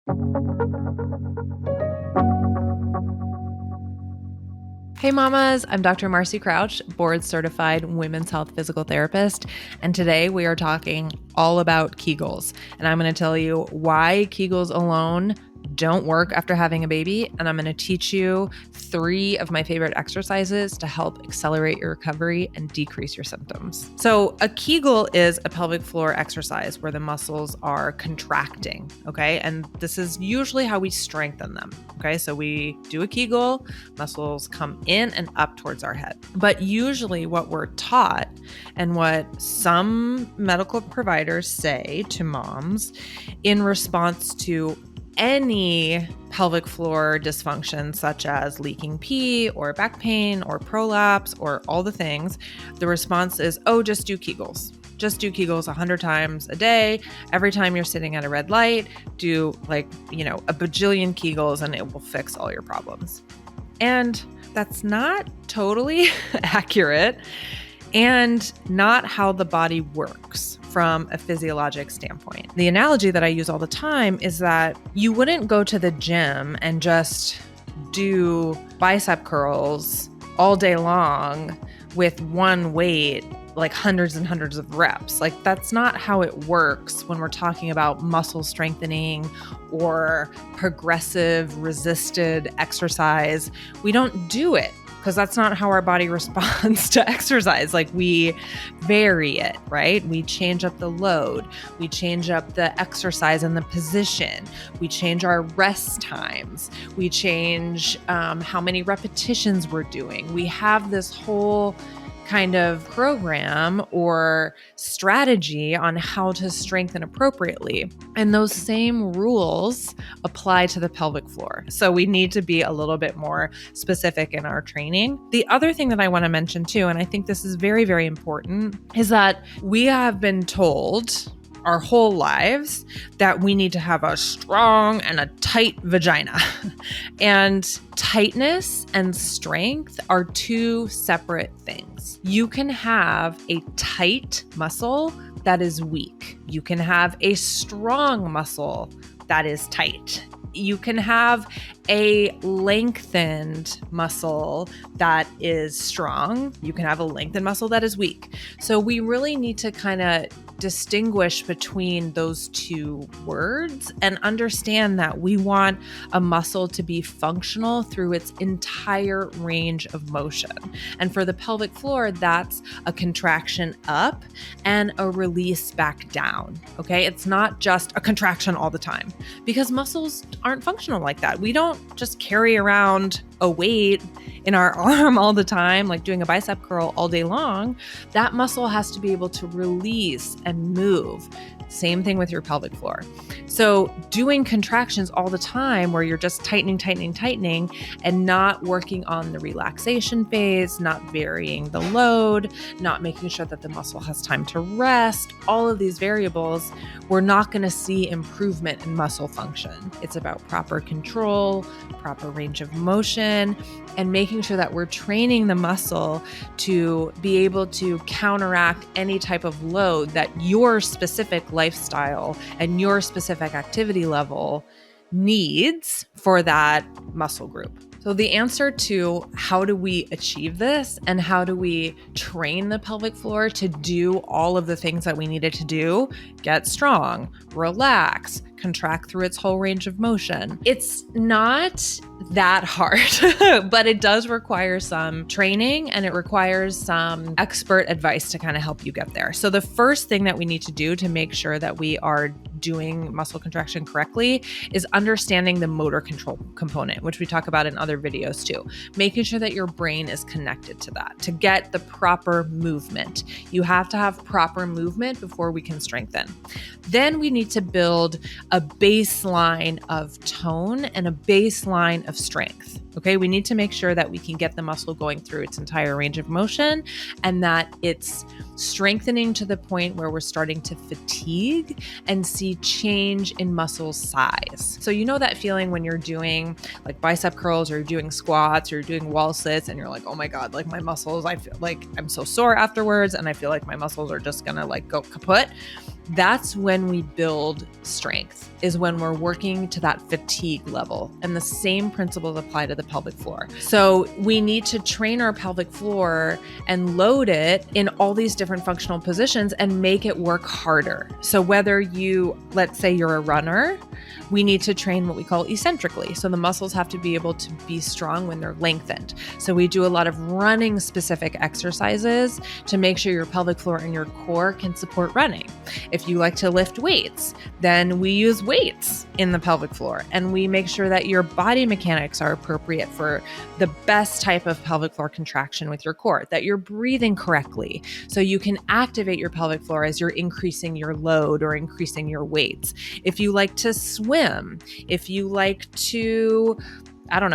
Hey mamas, I'm Dr. Marcy Crouch, board certified women's health physical therapist, and today we are talking all about Kegels. And I'm going to tell you why Kegels alone don't work after having a baby, and I'm going to teach you 3 of my favorite exercises to help accelerate your recovery and decrease your symptoms. So a Kegel is a pelvic floor exercise where the muscles are contracting, okay? And this is usually how we strengthen them, okay? So we do a Kegel, muscles come in and up towards our head. But usually what we're taught and what some medical providers say to moms in response to any pelvic floor dysfunction, such as leaking pee or back pain or prolapse or all the things, the response is, oh, just do Kegels. Just do Kegels 100 times a day. Every time you're sitting at a red light, do a bajillion Kegels and it will fix all your problems. And that's not totally accurate and not how the body works from a physiologic standpoint. The analogy that I use all the time is that you wouldn't go to the gym and just do bicep curls all day long with one weight, like hundreds and hundreds of reps. Like, that's not how it works when we're talking about muscle strengthening or progressive resisted exercise. We don't do it because that's not how our body responds to exercise. Like, we vary it, right? We change up the load. We change up the exercise and the position. We change our rest times. We change how many repetitions we're doing. We have this whole kind of program or strategy on how to strengthen appropriately. And those same rules apply to the pelvic floor. So we need to be a little bit more specific in our training. The other thing that I want to mention too, and I think this is very, very important, is that we have been told our whole lives that we need to have a strong and a tight vagina. And tightness and strength are 2 separate things. You can have a tight muscle that is weak. You can have a strong muscle that is tight. You can have a lengthened muscle that is strong. You can have a lengthened muscle that is weak. So we really need to kind of distinguish between those 2 words and understand that we want a muscle to be functional through its entire range of motion. And for the pelvic floor, that's a contraction up and a release back down. Okay. It's not just a contraction all the time because muscles aren't functional like that. We don't just carry around a weight in our arm all the time, like doing a bicep curl all day long. That muscle has to be able to release and move. Same thing with your pelvic floor. So doing contractions all the time where you're just tightening, and not working on the relaxation phase, not varying the load, not making sure that the muscle has time to rest, all of these variables, we're not going to see improvement in muscle function. It's about proper control, proper range of motion, and making sure that we're training the muscle to be able to counteract any type of load that your specific lifestyle and your specific activity level needs for that muscle group. So the answer to how do we achieve this and how do we train the pelvic floor to do all of the things that we needed to do, get strong, relax, contract through its whole range of motion. It's not that hard, but it does require some training and it requires some expert advice to kind of help you get there. So the first thing that we need to do to make sure that we are doing muscle contraction correctly is understanding the motor control component, which we talk about in other videos too. Making sure that your brain is connected to that to get the proper movement. You have to have proper movement before we can strengthen. Then we need to build a baseline of tone and a baseline of strength. Okay, we need to make sure that we can get the muscle going through its entire range of motion and that it's strengthening to the point where we're starting to fatigue and see change in muscle size. So you know that feeling when you're doing like bicep curls or you're doing squats or you're doing wall sits and you're like, oh my God, like my muscles, I feel like I'm so sore afterwards and I feel like my muscles are just gonna like go kaput. That's when we build strength, is when we're working to that fatigue level. And the same principles apply to the pelvic floor. So we need to train our pelvic floor and load it in all these different functional positions and make it work harder. So whether let's say you're a runner, we need to train what we call eccentrically. So the muscles have to be able to be strong when they're lengthened. So we do a lot of running specific exercises to make sure your pelvic floor and your core can support running. If you like to lift weights, then we use weights in the pelvic floor, and we make sure that your body mechanics are appropriate for the best type of pelvic floor contraction with your core, that you're breathing correctly so you can activate your pelvic floor as you're increasing your load or increasing your weights. If you like to swim, if you like to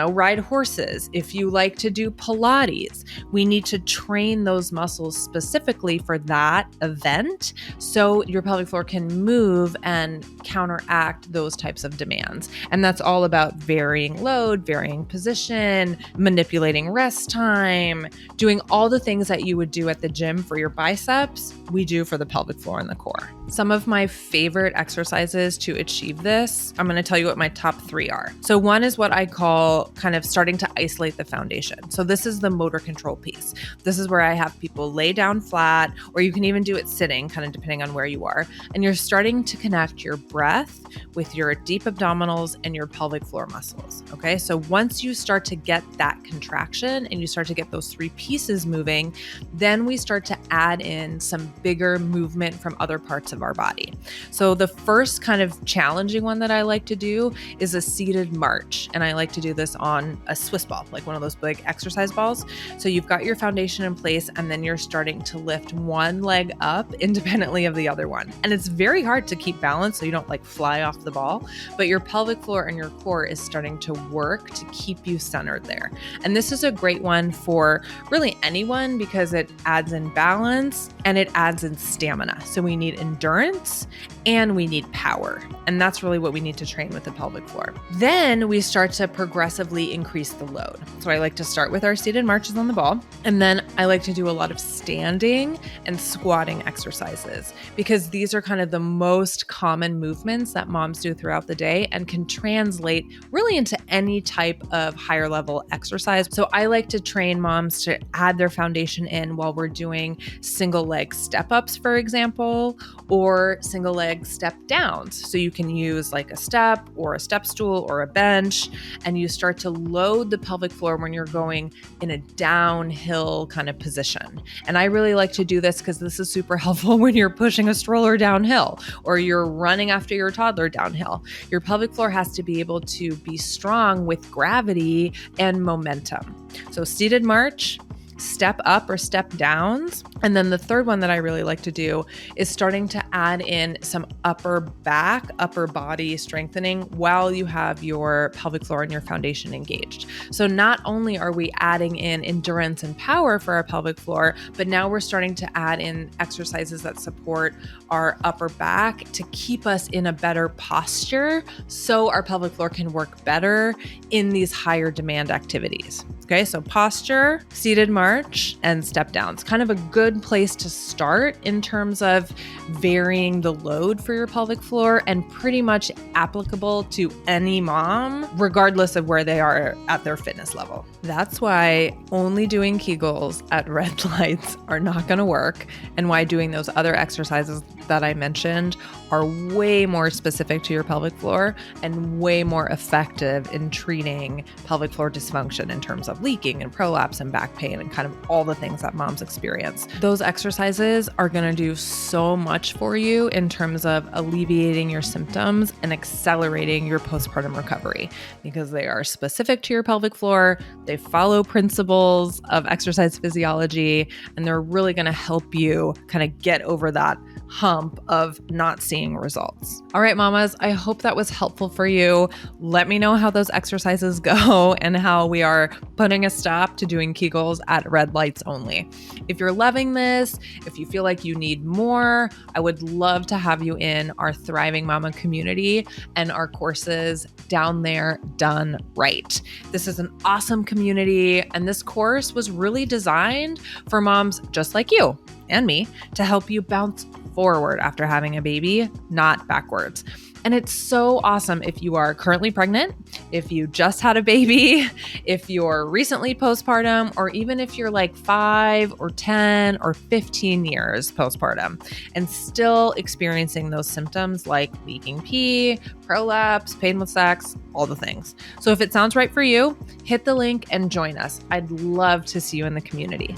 ride horses, if you like to do Pilates, we need to train those muscles specifically for that event so your pelvic floor can move and counteract those types of demands. And that's all about varying load, varying position, manipulating rest time, doing all the things that you would do at the gym for your biceps, we do for the pelvic floor and the core. Some of my favorite exercises to achieve this, I'm going to tell you what my top 3 are. So one is what I call kind of starting to isolate the foundation. So this is the motor control piece. This is where I have people lay down flat, or you can even do it sitting, kind of depending on where you are. And you're starting to connect your breath with your deep abdominals and your pelvic floor muscles. Okay. So once you start to get that contraction and you start to get those 3 pieces moving, then we start to add in some bigger movement from other parts of our body. So the first kind of challenging one that I like to do is a seated march. And I like to do this on a Swiss ball, like one of those big exercise balls. So you've got your foundation in place, and then you're starting to lift one leg up independently of the other one. And it's very hard to keep balance so you don't like fly off the ball, but your pelvic floor and your core is starting to work to keep you centered there. And this is a great one for really anyone because it adds in balance and it adds in stamina. So we need endurance and we need power. And that's really what we need to train with the pelvic floor. Then we start to progressively increase the load. So I like to start with our seated marches on the ball. And then I like to do a lot of standing and squatting exercises because these are kind of the most common movements that moms do throughout the day and can translate really into any type of higher level exercise. So I like to train moms to add their foundation in while we're doing single leg step ups, for example, or single leg step downs. So you can use like a step or a step stool or a bench, and you start to load the pelvic floor when you're going in a downhill kind of position. And I really like to do this because this is super helpful when you're pushing a stroller downhill or you're running after your toddler downhill. Your pelvic floor has to be able to be strong with gravity and momentum. So seated march, step up or step downs. And then the third one that I really like to do is starting to add in some upper back, upper body strengthening while you have your pelvic floor and your foundation engaged. So not only are we adding in endurance and power for our pelvic floor, but now we're starting to add in exercises that support our upper back to keep us in a better posture so our pelvic floor can work better in these higher demand activities. Okay, so posture, seated march, and step downs. Kind of a good place to start in terms of varying the load for your pelvic floor and pretty much applicable to any mom, regardless of where they are at their fitness level. That's why only doing Kegels at red lights are not going to work, and why doing those other exercises that I mentioned are way more specific to your pelvic floor and way more effective in treating pelvic floor dysfunction in terms of leaking and prolapse and back pain and kind of all the things that moms experience. Those exercises are going to do so much for you in terms of alleviating your symptoms and accelerating your postpartum recovery because they are specific to your pelvic floor. They follow principles of exercise physiology, and they're really going to help you kind of get over that hump of not seeing results. All right, mamas, I hope that was helpful for you. Let me know how those exercises go and how we are putting a stop to doing Kegels at red lights only. If you're loving this, if you feel like you need more, I would love to have you in our Thriving Mama community and our courses down there done right. This is an awesome community, and this course was really designed for moms just like you and me to help you bounce forward after having a baby, not backwards. And it's so awesome if you are currently pregnant, if you just had a baby, if you're recently postpartum, or even if you're like 5 or 10 or 15 years postpartum and still experiencing those symptoms like leaking pee, prolapse, pain with sex, all the things. So if it sounds right for you, hit the link and join us. I'd love to see you in the community.